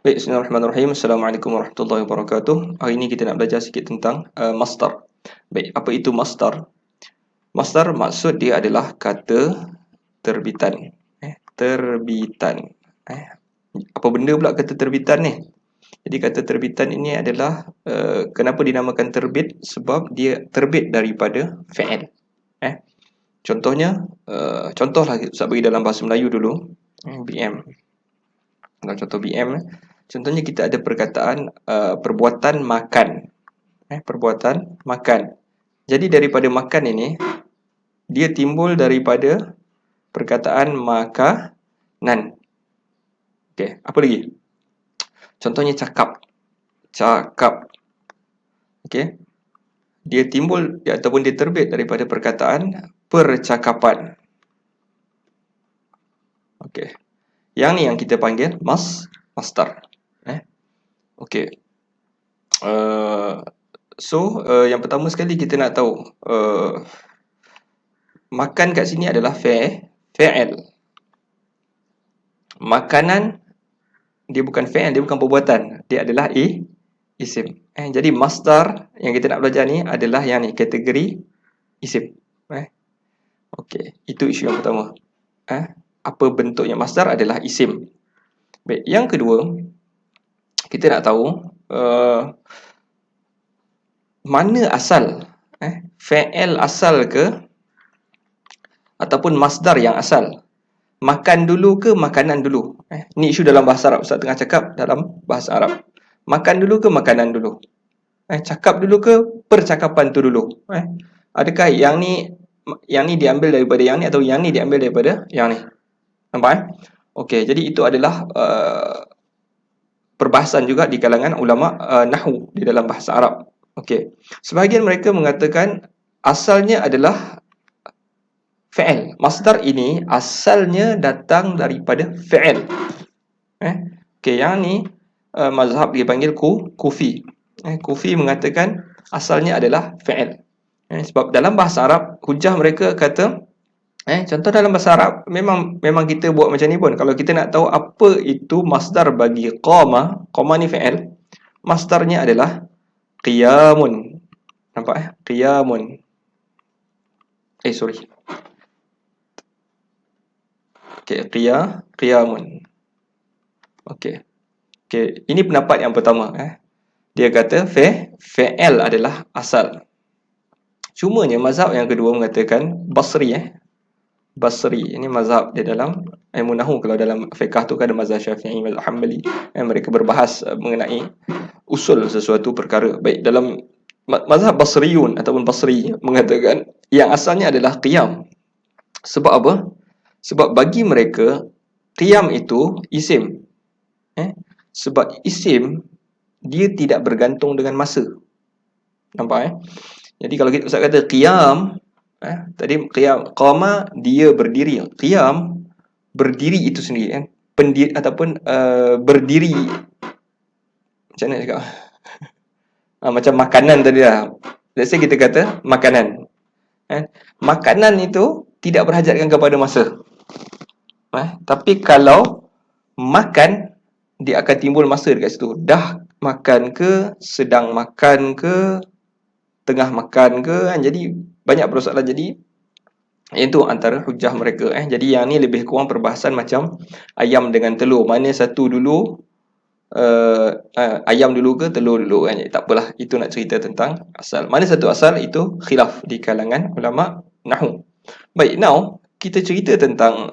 Baik, bismillahirrahmanirrahim. Assalamualaikum warahmatullahi wabarakatuh. Hari ini kita nak belajar sikit tentang masdar. Baik, apa itu masdar? Masdar maksud dia adalah kata terbitan. Terbitan. Apa benda pula kata terbitan ni? Jadi kata terbitan ini adalah kenapa dinamakan terbit? Sebab dia terbit daripada fi'il. Contohnya, contohlah Ustaz bagi dalam bahasa Melayu dulu. BM. Dalam contoh BM, contohnya kita ada perkataan perbuatan makan. Perbuatan makan. Jadi daripada makan ini, dia timbul daripada perkataan makanan. Okey, apa lagi? Contohnya cakap. Cakap. Okey. Dia timbul ataupun dia terbit daripada perkataan percakapan. Okey. Yang ni yang kita panggil masdar. Okey. Yang pertama sekali kita nak tahu makan kat sini adalah fi'il. Makanan dia bukan fi'il, dia bukan perbuatan, dia adalah isim. Jadi masdar yang kita nak belajar ni adalah yang ni, kategori isim. Okey, itu isu yang pertama. Apa bentuknya masdar adalah isim. Baik, yang kedua kita nak tahu mana asal fi'il asal ke ataupun masdar yang asal. Makan dulu ke makanan dulu? Ni isu dalam bahasa Arab. Ustaz tengah cakap dalam bahasa Arab. Makan dulu ke makanan dulu? Cakap dulu ke percakapan tu dulu? Adakah yang ni diambil daripada yang ni atau yang ni diambil daripada yang ni? Nampak? Okey, jadi itu adalah perbahasan juga di kalangan ulama nahwu di dalam bahasa Arab. Okey. Sebahagian mereka mengatakan asalnya adalah fi'il. Masdar ini asalnya datang daripada fi'il. Okey, yang ni mazhab dipanggil Kufi. Kufi mengatakan asalnya adalah fi'il. Sebab dalam bahasa Arab hujah mereka kata contoh dalam bahasa Arab memang kita buat macam ni pun. Kalau kita nak tahu apa itu masdar bagi qama ni fi'il, masdarnya adalah qiyamun. Nampak qiyamun. Sorry. Okey, qiyamun. Okey. Okey, ini pendapat yang pertama. Dia kata fi'il adalah asal. Cumanya mazhab yang kedua mengatakan Basri. Basri ini mazhab dia dalam ilmu nahwu. Kalau dalam fiqh tu kan ada mazhab Syafi'i, mazhab Hanbali. Mereka berbahas mengenai usul sesuatu perkara. Baik, dalam mazhab Basriyun ataupun Basri mengatakan yang asalnya adalah qiyam. Sebab apa? Sebab bagi mereka qiyam itu isim. Sebab isim dia tidak bergantung dengan masa. Nampak Jadi kalau kita Ustaz kata qiyam, tadi qiyam, qama dia berdiri. Qiyam berdiri itu sendiri pendiri ataupun berdiri. Macam mana cakap? Macam makanan tadi lah. Let's say kita kata makanan. Makanan itu tidak berhajatkan kepada masa. Tapi kalau makan, dia akan timbul masa dekat situ. Dah makan ke, sedang makan ke, tengah makan ke, jadi banyak persoalan. Jadi itu antara hujah mereka. Jadi yang ni lebih kurang perbahasan macam ayam dengan telur. Mana satu dulu, ayam dulu ke telur dulu Jadi, tak apalah, itu nak cerita tentang asal. Mana satu asal, itu khilaf di kalangan ulama nahwu. Baik, now kita cerita tentang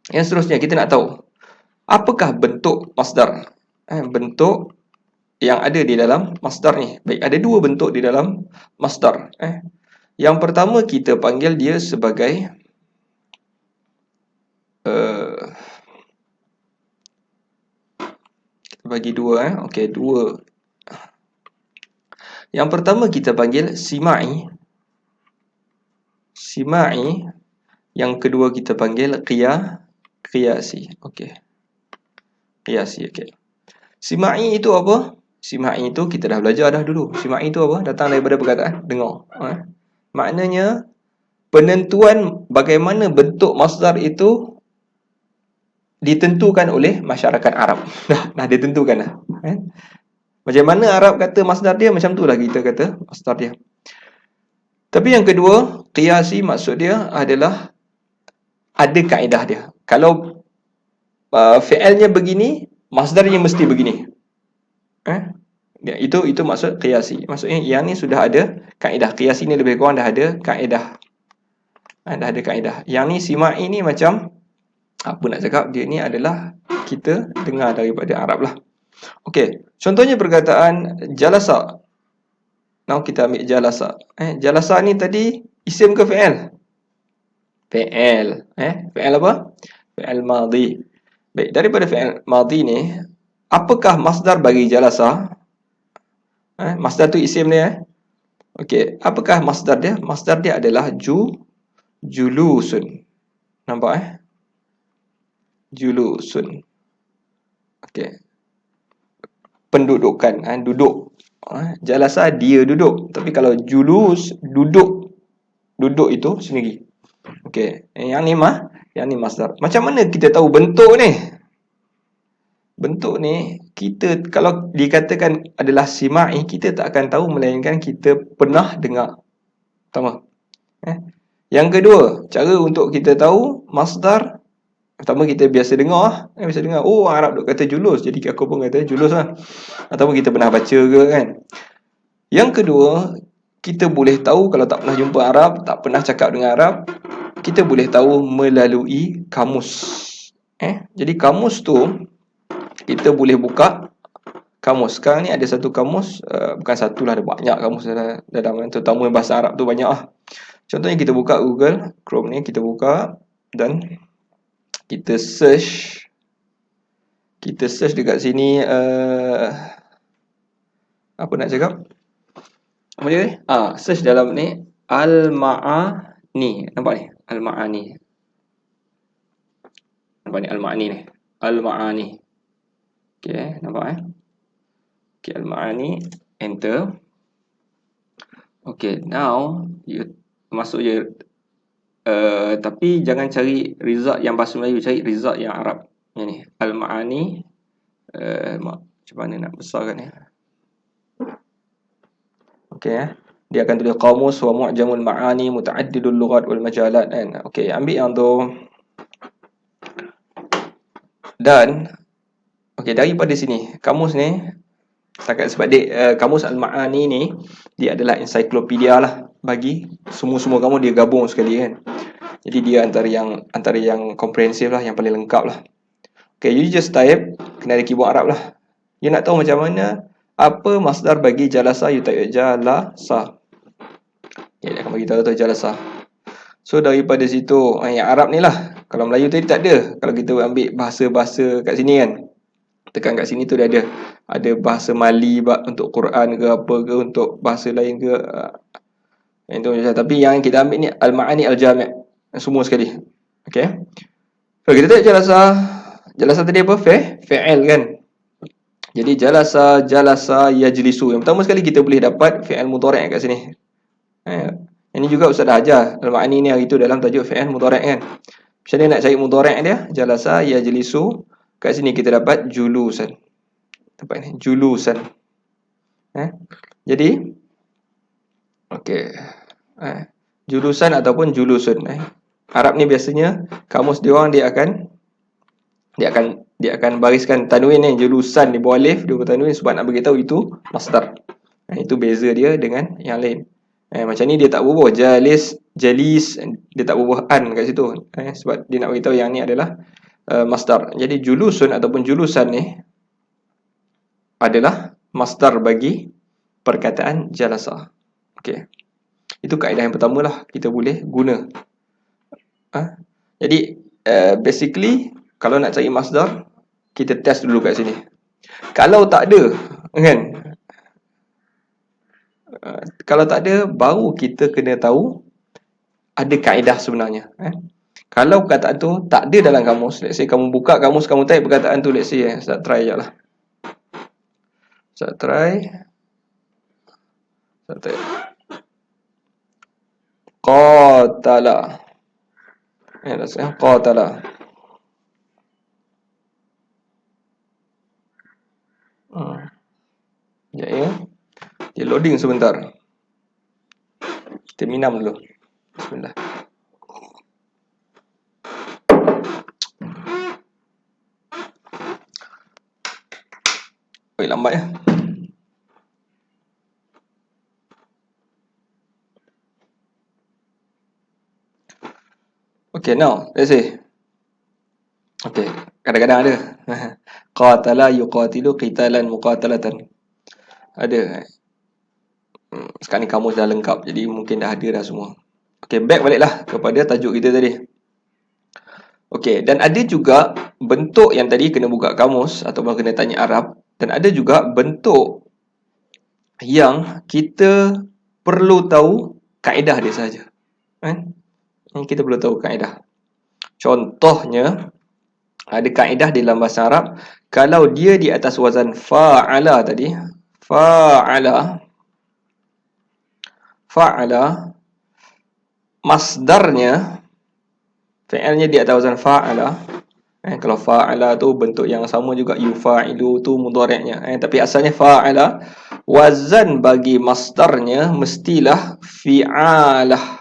yang seterusnya. Kita nak tahu apakah bentuk masdar, bentuk yang ada di dalam masdar ni. Baik, ada dua bentuk di dalam masdar. Yang pertama kita panggil dia sebagai kita bagi dua. Okey, dua. Yang pertama kita panggil simai. Simai. Yang kedua kita panggil qiyasi. Okey. Qiyasi, okey. Simai itu apa? Simai itu kita dah belajar dah dulu. Simai itu apa? Datang daripada perkataan dengar. Maknanya penentuan bagaimana bentuk masdar itu ditentukan oleh masyarakat Arab. Dah ditentukan dah. Macam mana Arab kata masdar dia, macam tu lah kita kata masdar dia. Tapi yang kedua, qiyasi maksud dia adalah ada kaedah dia. Kalau fi'ilnya begini, masdarnya mesti begini. Itu maksud qiyasi. Maksudnya yang ni sudah ada kaedah. Qiyasi ni lebih kurang dah ada kaedah. Dah ada kaedah. Yang ni sima'i ni macam apa nak cakap, dia ni adalah kita dengar daripada Arab lah. Okey, contohnya perkataan jalasa. Now kita ambil jalasa. Jalasa ni tadi isim ke fi'il? Fi'il. Fi'il apa? Fi'il madhi. Baik, daripada fi'il madhi ni, apakah masdar bagi jalasa? Masdar tu isim dia. Okey, apakah masdar dia? Masdar dia adalah julusun. Nampak Julusun. Okey. Pendudukan, duduk. Jalasa dia duduk. Tapi kalau julus, duduk itu sendiri. Okey, yang ni masdar. Macam mana kita tahu bentuk ni? Bentuk ni kita kalau dikatakan adalah sima'i, kita tak akan tahu melainkan kita pernah dengar. Pertama. Yang kedua, cara untuk kita tahu masdar, pertama kita biasa dengar, oh Arab duk kata julus, jadi aku pun kata julus lah. Ataupun kita pernah baca ke kan. Yang kedua, kita boleh tahu kalau tak pernah jumpa Arab, tak pernah cakap dengan Arab, kita boleh tahu melalui kamus. Jadi kamus tu kita boleh buka kamus. Sekarang ni ada satu kamus, bukan satu lah, ada banyak kamus dalam terutama bahasa Arab tu banyak lah. Contohnya kita buka Google Chrome ni, kita buka dan kita search dekat sini, apa nak cakap? Apa dia ni? Search dalam ni Al-Ma'ani. Nampak ni? Al-Ma'ani. Nampak ni Al-Ma'ani ni. Al-Ma'ani. Okey, nampak Okey, Al-Ma'ani, enter. Okey, now you masuk je. Tapi jangan cari result yang bahasa Melayu, cari result yang Arab. Yang ni, Al-Ma'ani. Macam mana nak besarkan ni? Okey, dia akan tulis qamus wa mu'jamul ma'ani muta'addidul lughat wal majalat kan. Okey, ambil yang tu. Dan okey, daripada sini kamus ni sebab dia kamus Al-Ma'ani ni dia adalah ensiklopedia lah bagi semua kamus, dia gabung sekali kan. Jadi dia antara yang komprehensif lah, yang paling lengkap lah. Okay, you just type, kena ada keyboard Arab lah. You nak tahu macam mana apa masdar bagi jalasa, you type jalasa. Okay, dia akan bagi tahu jalasa. So daripada situ, yang Arab ni lah. Kalau Melayu tadi tak ada. Kalau kita ambil bahasa-bahasa kat sini kan, tekan kat sini tu dia ada bahasa Mali untuk Quran ke apa ke, untuk bahasa lain ke. Tapi yang kita ambil ni Al-Ma'ani Al-Jami', semua sekali. Okay, so kita tengok jalasa tadi apa? Fi'il kan. Jadi jalasa yajlisu. Yang pertama sekali kita boleh dapat fi'il mudhari' kat sini. Ini juga Ustaz dah ajar Al-Ma'ani ni hari tu dalam tajuk fi'il mudhari' kan. Macam mana nak cari mudhari' dia? Jalasa yajlisu. Kat sini kita dapat julusan. Tempat ni julusan. Jadi okey. Julusan ataupun julusun. Arab ni biasanya kamus dia orang dia akan bariskan tanwin ni, julusan di bawah alif, dia bertanwin sebab nak bagi tahu itu masdar. Itu beza dia dengan yang lain. Macam ni dia tak bubuh jalis, dia tak bubuh an kat situ. Sebab dia nak bagi tahu yang ni adalah masdar. Jadi julusun ataupun julusan ni adalah masdar bagi perkataan jalasa. Okey. Itu kaedah yang pertama lah kita boleh guna. Jadi basically kalau nak cari masdar, kita test dulu kat sini. Kalau tak ada kan, kalau tak ada, baru kita kena tahu ada kaedah sebenarnya. Kalau perkataan tu tak ada dalam kamus, let's say kamu buka kamus, kamu type perkataan tu, let's say Ustaz try je lah. Ustaz try qatala. Qatala. loading sebentar. Kita minum dulu. Bismillah. Oi, lambat ya. Okay, now let's say. Okay, kadang-kadang ada. Qatala yuqatilu qitalan muqatalatan. Ada. Sekarang ni kamus dah lengkap, jadi mungkin dah ada dah semua. Okay, back baliklah kepada tajuk kita tadi. Okay, dan ada juga bentuk yang tadi kena buka kamus ataupun kena tanya Arab, dan ada juga bentuk yang kita perlu tahu kaedah dia saja. Yang kita perlu tahu kaedah. Contohnya, ada kaedah di dalam bahasa Arab, kalau dia di atas wazan fa'ala tadi, fa'ala, masdarnya, fi'ilnya di atas wazan fa'ala. Kalau fa'ala tu bentuk yang sama juga, yufa'ilu tu mudhari'nya. Tapi asalnya fa'ala, wazan bagi masdarnya mestilah fi'alah.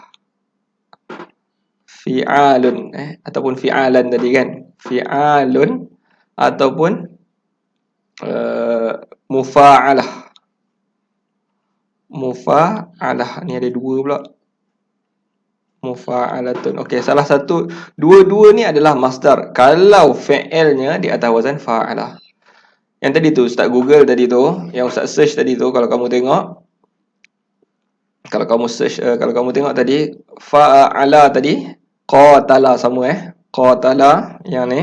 Fi'alun, ataupun fi'alan tadi kan. Fi'alun ataupun mufa'alah. Mufa'alah, ni ada dua pula. Mufa'alatun. Okey, salah satu, dua-dua ni adalah masdar kalau fi'ilnya di atas wazan fa'alah. Yang tadi tu Ustaz Google tadi tu, yang Ustaz search tadi tu, kalau kamu tengok, kalau kamu search, kalau kamu tengok tadi fa'ala tadi, qatala sama qatala, yang ni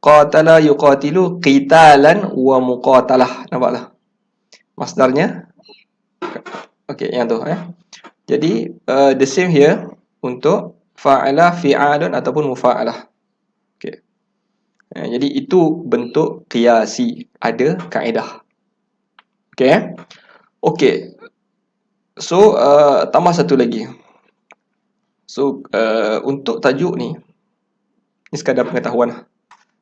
qatala yuqatilu qitalan wa muqatalah. Nampaklah masdarnya. Okey, yang tu Jadi the same here untuk fa'ala, fi'alun ataupun mufa'alah. Okey. Jadi itu bentuk qiyasi, ada kaedah. Okey. Okey. So tambah satu lagi. So untuk tajuk ni sekadar pengetahuan lah.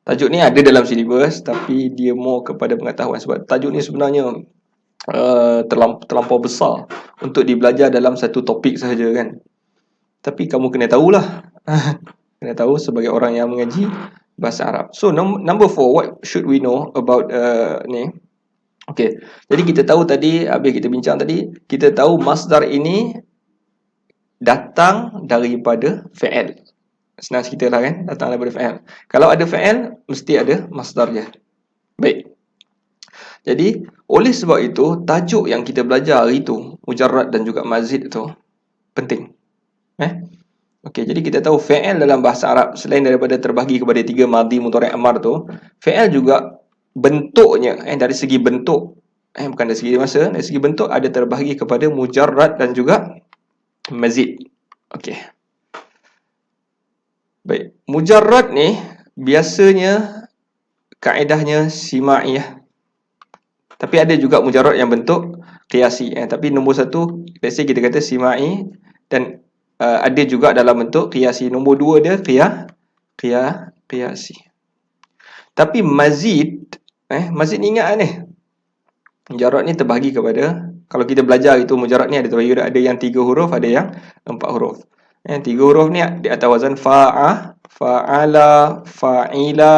Tajuk ni ada dalam silibus, tapi dia more kepada pengetahuan, sebab tajuk ni sebenarnya terlampau besar untuk dibelajar dalam satu topik sahaja kan. Tapi kamu kena tahulah. Kena tahu sebagai orang yang mengaji bahasa Arab. So number 4, what should we know about ni? Okay, jadi kita tahu tadi, habis kita bincang tadi, kita tahu masdar ini datang daripada fi'il. Senang cerita lah kan, datang daripada fi'il. Kalau ada fi'il, mesti ada masdar dia. Baik. Jadi, oleh sebab itu, tajuk yang kita belajar hari itu, mujarrad dan juga mazid tu, penting. Okey, jadi kita tahu fi'il dalam bahasa Arab, selain daripada terbahagi kepada 3 madhi, mudhari', amar tu, fi'il juga bentuknya, dari segi bentuk, bukan dari segi masa, dari segi bentuk ada terbahagi kepada mujarrad dan juga mazid. Okey. Baik, mujarrad ni biasanya kaedahnya simaiyah. Tapi ada juga mujarrad yang bentuk qiyasi. Tapi nombor satu, let's say kita kata simai, dan ada juga dalam bentuk qiyasi. Nombor dua dia qiyasi. Tapi mazid, mazid ni ingat ni, mujarrad ni terbahagi kepada, kalau kita belajar itu mujarrad ni ada terbahagi, ada yang 3 huruf, ada yang 4 huruf. 3 huruf ni di atas wazan fa'ala, fa'ila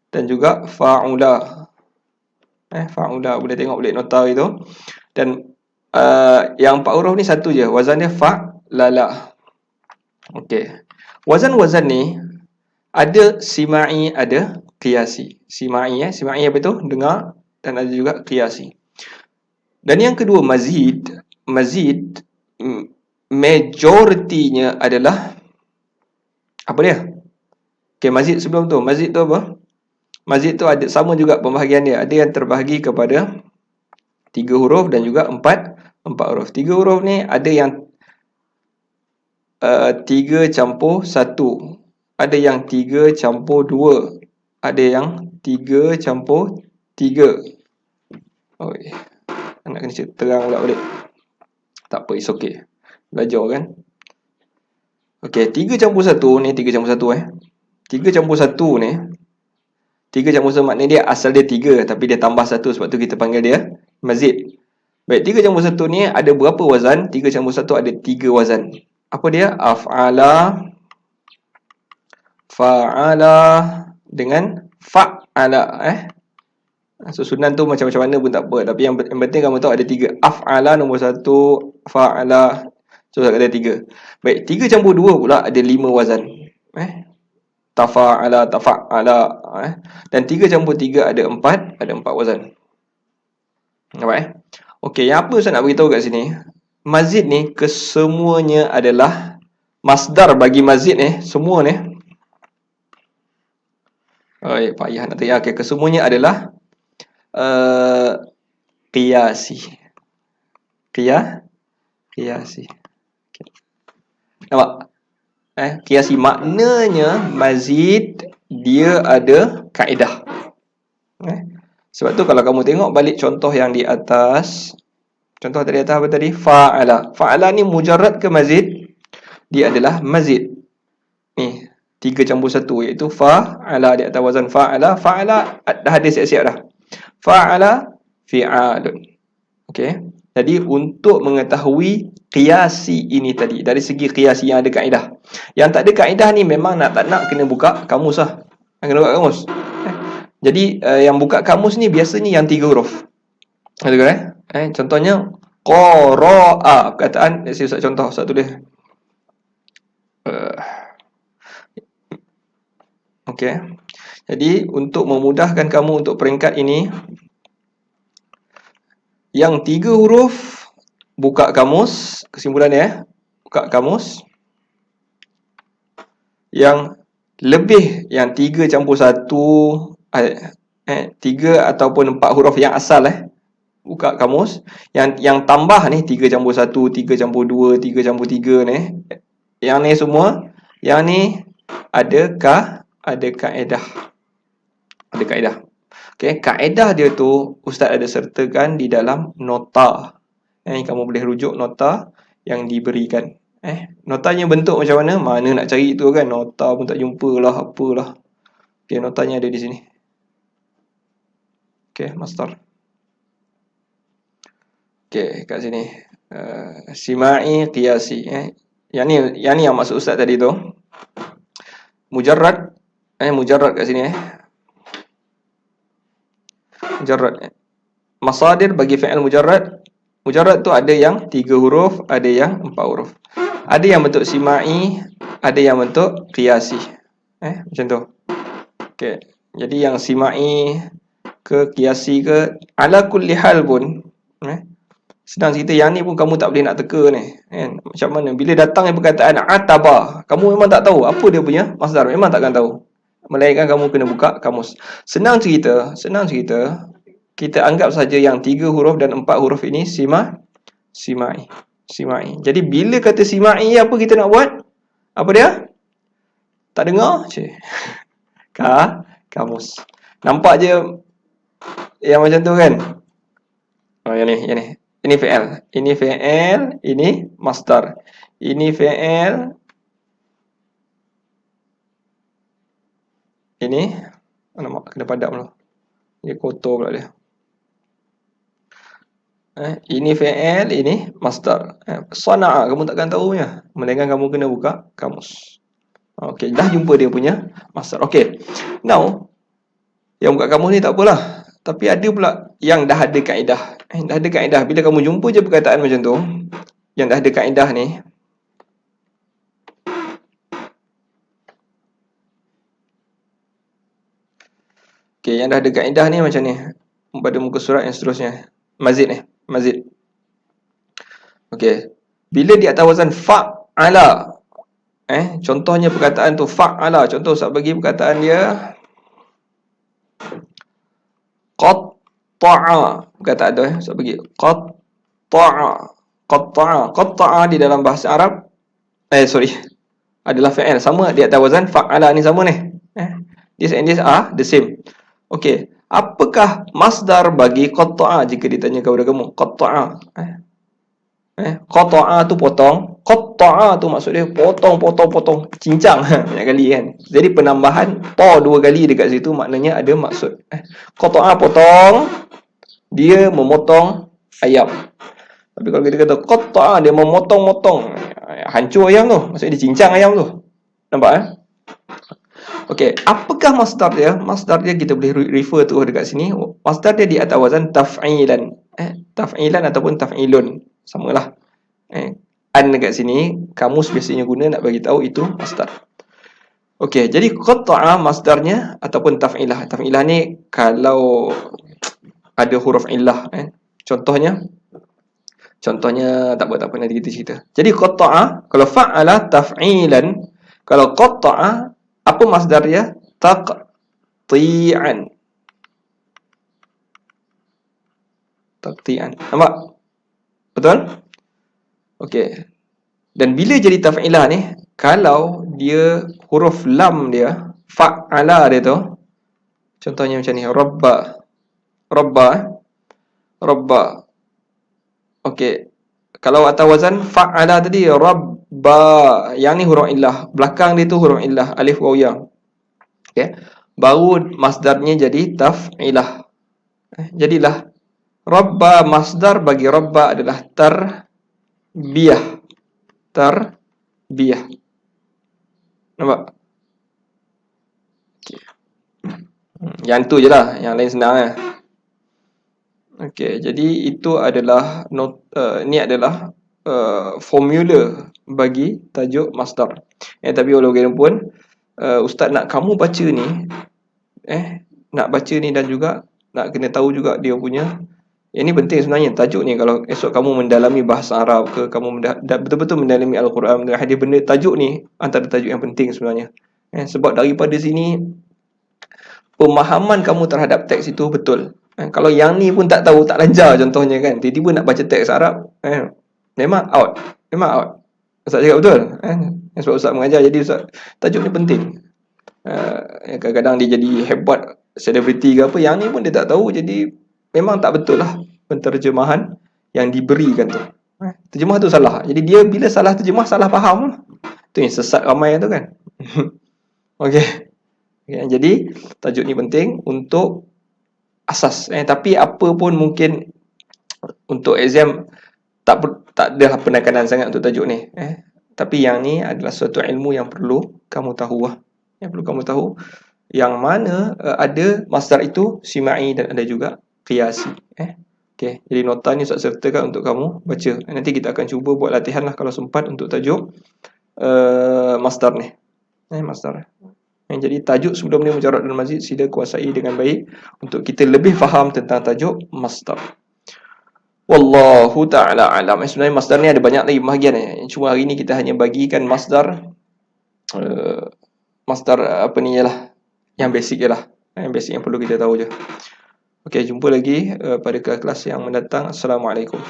dan juga fa'ula. Fa'ula, boleh tengok, boleh nota itu. Dan yang 4 huruf ni satu je, wazan dia fa'lala. Okey. Wazan-wazan ni ada simai, ada qiyasi. Simai apa tu? Dengar, dan ada juga qiyasi. Dan yang kedua mazid majoritinya adalah apa dia? Okey, mazid sebelum tu. Mazid tu apa? Mazid tu ada sama juga pembahagian dia. Ada yang terbahagi kepada 3 huruf dan juga 4 huruf. 3 huruf ni ada yang 3 campur 1. Ada yang 3 campur 2. Ada yang 3 campur 3. Oi. Nak kena terang pula balik. Tak apa, it's okay. Belajar kan. Okey, 3 campur 1 ni, 3 campur 1 3 campur 1 ni, 3 campur 1 maknanya dia asal dia 3 tapi dia tambah 1, sebab tu kita panggil dia mazid. Baik, 3 campur 1 ni ada berapa wazan? 3 campur 1 ada 3 wazan. Apa dia? Af'ala, fa'ala dengan fa'ala. Susunan tu macam-macam mana pun tak apa, tapi yang penting kamu tahu ada 3. Af'ala nombor 1, fa'ala so ada 3. Baik, 3 campur 2 pula ada 5 wazan. Tafa'ala, tafa'ala. Dan 3 campur 3 ada 4 wazan. Nampak Okey, yang apa Ustaz nak beritahu kat sini? Mazid ni kesemuanya adalah masdar bagi mazid ni, semua ni. Payah nak tanya. Okey, kesemuanya adalah qiyasi. Qiyasi. Okay. Nampak? Qiyasi maknanya mazid dia ada kaedah. Sebab tu kalau kamu tengok balik contoh yang di atas, contoh tadi atas apa tadi? Fa'ala. Fa'ala ni mujarrad ke mazid? Dia adalah mazid. Ni 3 campur 1 iaitu fa'ala di atas wazan fa'ala. Fa'ala dah ada siap-siap dah. Fa'ala fi'alun. Okey. Jadi untuk mengetahui qiyasi ini tadi, dari segi qiyasi yang ada kaedah. Yang tak ada kaedah ni memang tak nak kena buka kamus lah. Kena buka kamus. Jadi yang buka kamus ni biasanya yang 3 huruf. Ada kan? Contohnya qara'a. Perkataan saya Ustaz contoh, Ustaz tulis. Okey. Jadi untuk memudahkan kamu untuk peringkat ini, yang 3 huruf buka kamus, kesimpulannya buka kamus. Yang lebih yang 3 campur 1 3 ataupun 4 huruf yang asal buka kamus. Yang tambah ni 3 campur 1, 3 campur 2, 3 campur 3 ni. Yang ni semua, yang ni ada kaedah. Ada kaedah. Okey, kaedah dia tu Ustaz ada sertakan di dalam nota. Kamu boleh rujuk nota yang diberikan. Notanya bentuk macam mana? Mana nak cari tu kan? Nota pun tak jumpa lah, apalah. Okey, notanya ada di sini. Okey, master. Okey, kat sini. Sima'i qiyasi. Yang ni yang maksud Ustaz tadi tu. Mujarrad. Mujarrad kat sini. Mujarrad. Masadir bagi fi'il mujarrad. Mujarrad tu ada yang 3 huruf, ada yang 4 huruf. Ada yang bentuk sima'i, ada yang bentuk qiyasi. Macam tu. Okey. Jadi yang sima'i ke qiyasi ke, ala kulli hal pun senang cerita, yang ni pun kamu tak boleh nak teka ni. Macam mana? Bila datang perkataan ataba, kamu memang tak tahu apa dia punya masdar, memang takkan tahu. Melainkan kamu kena buka kamus. Senang cerita, kita anggap saja yang 3 huruf dan 4 huruf ini sima'i. Jadi bila kata sima'i, apa kita nak buat? Apa dia? Tak dengar? Kamus. Nampak je yang macam tu kan? Yang ni. Ini fi'il. Ini masdar. Ini fi'il. Ini kena padam dulu. Dia kotor pula dia. Ini fi'il, ini masdar. Sana'a kamu takkan tahu punya, melainkan kamu kena buka kamus. Okey, dah jumpa dia punya masdar. Okey. Now, yang buka kamus ni tak apalah. Tapi ada pula yang dah ada kaedah. Dah ada kaedah. Bila kamu jumpa je perkataan macam tu, yang dah ada kaedah ni, okey, yang dah ada kaedah ni macam ni. Pada muka surat yang seterusnya. Mazid. Okey. Bila di atas wazan fa'ala, contohnya perkataan tu fa'ala. Contoh Ustaz bagi perkataan dia qatta'a. Perkataan tu Ustaz bagi qatta'a di dalam bahasa Arab adalah fi'il, sama di atas wazan fa'ala ni, sama ni. This and this are the same. Okey, apakah masdar bagi qatta'a jika ditanya kepada kamu? Qatta'a. Qata'a tu potong, Qatta'a tu maksud dia potong, cincang banyak kali kan. Jadi penambahan ta 2 kali dekat situ maknanya ada maksud. Qatta'a potong, dia memotong ayam. Tapi kalau kita kata qatta'a dia memotong-motong, hancur ayam tu, maksudnya dia cincang ayam tu. Nampak Okey, apakah masdar dia? Masdar dia kita boleh refer tu dekat sini. Masdar dia di atas wazan taf'ilan. Taf'ilan ataupun taf'ilun. Samalah. An dekat sini kamus biasanya guna nak bagi tahu itu masdar. Okey, jadi qatta'a masdarnya ataupun taf'ilah. Taf'ilah ni kalau ada huruf illah Contohnya tak apa nanti kita cerita. Jadi qatta'a kalau fa'ala taf'ilan, kalau qatta'a apa masdar dia? Taqti'an. Taqti'an. Nampak? Betul? Okey. Dan bila jadi taf'ilah ni, kalau dia huruf lam dia, fa'ala dia tu, contohnya macam ni, rabba. Okey. Kalau atas wazan fa'ala tadi, rabba, yang ni huruf illah, belakang dia tu huruf illah, alif waw ya. Okey. Baru masdarnya jadi taf'ilah. Jadilah rabba, masdar bagi rabba adalah tarbiyah. Nampak? Okay. Yang tu je lah, yang lain senang Okey, jadi itu adalah ni adalah formula bagi tajuk masdar. Tapi walaupun ustaz nak kamu baca ni, nak baca ni dan juga nak kena tahu juga dia punya. Ini penting sebenarnya tajuk ni. Kalau esok kamu mendalami bahasa Arab ke, kamu betul-betul mendalami Al-Quran, hadis, benda tajuk ni antara tajuk yang penting sebenarnya. Sebab daripada sini pemahaman kamu terhadap teks itu betul. Kalau yang ni pun tak tahu, tak lancar contohnya kan, tiba-tiba nak baca teks Arab, memang out. Ustaz cakap betul. Sebab Ustaz mengajar, jadi Ustaz, tajuk ni penting. Kadang-kadang dia jadi hebat, selebriti ke apa, yang ni pun dia tak tahu, jadi memang tak betul lah penterjemahan yang diberikan tu. Terjemah tu salah. Jadi dia bila salah terjemah, salah faham. Tu yang sesat ramai tu kan. Okey. Jadi tajuk ni penting untuk asas. Tapi apa pun mungkin untuk exam tak ada penekanan sangat untuk tajuk ni. Tapi yang ni adalah suatu ilmu yang perlu kamu tahu lah. Yang perlu kamu tahu, yang mana ada masdar itu simai dan ada juga qiyasi. Okey, jadi nota ni Ustaz sertakan untuk kamu baca. Nanti kita akan cuba buat latihan lah kalau sempat untuk tajuk masdar ni. Masdar. Jadi tajuk sebelum ni mujarrad dan mazid sila kuasai dengan baik untuk kita lebih faham tentang tajuk masdar. Wallahu ta'ala alam. Sebenarnya masdar ni ada banyak lagi bahagian. Cuma hari ni kita hanya bagikan masdar apa ni ialah yang basic ialah. Yang basic yang perlu kita tahu je. Okey, jumpa lagi pada kelas yang mendatang. Assalamualaikum.